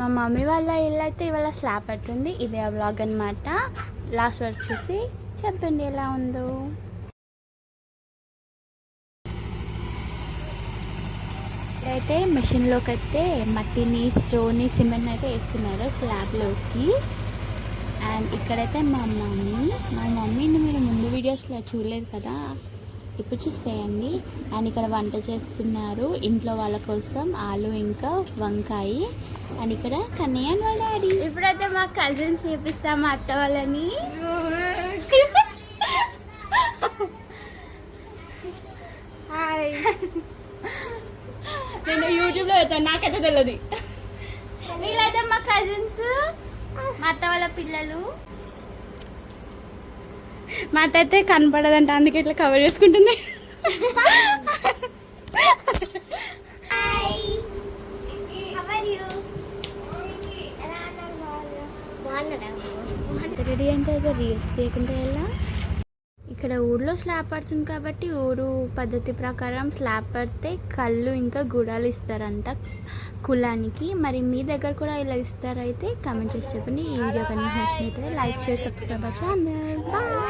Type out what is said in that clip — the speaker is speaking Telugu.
మా మమ్మీ వాళ్ళ ఇల్లు అయితే ఇవాళ స్లాబ్ పడుతుంది. ఇదే వ్లాగ్ అనమాట. లాస్ట్ వరకు చూసి చెప్పండి ఎలా ఉందో. ఇక్కడైతే మిషన్లోకి అయితే మట్టిని, స్టోన్ని, సిమెంట్ అయితే వేస్తున్నారు స్లాబ్లోకి. అండ్ ఇక్కడైతే మా మమ్మీని మీరు ముందు వీడియోస్లో చూడలేదు కదా, ఇప్పుడు చూసేయండి. అండ్ ఇక్కడ వంట చేస్తున్నారు ఇంట్లో వాళ్ళ కోసం, ఆలు ఇంకా వంకాయ. అండ్ ఇక్కడ కన్నయ్య వాళ్ళ డాడీ. ఇప్పుడైతే మా కజిన్స్ చూపిస్తాం మా అత్త వాళ్ళని. హాయ్, నేను యూట్యూబ్లో పెడతాను, నాకైతే తెలియదు. వీళ్ళైతే మా కజిన్స్, మా అత్త వాళ్ళ పిల్లలు. మా అత్త అయితే కనపడదంట, అందుకే ఇట్లా కవర్ చేసుకుంటుంది. రెడీ అంటే రీల్స్ తీయకుండా ఎలా. ఇక్కడ ఊర్లో స్లాబ్ పడుతుంది కాబట్టి ఊరు పద్ధతి ప్రకారం స్లాబ్ పడితే కళ్ళు ఇంకా గుడాలు ఇస్తారంట కులానికి. మరి మీ దగ్గర కూడా ఇలా ఇస్తారైతే కామెంట్ చేసి చెప్పండి. ఈ వీడియో కనుక నచ్చినట్లయితే like, share, subscribe channel. Bye.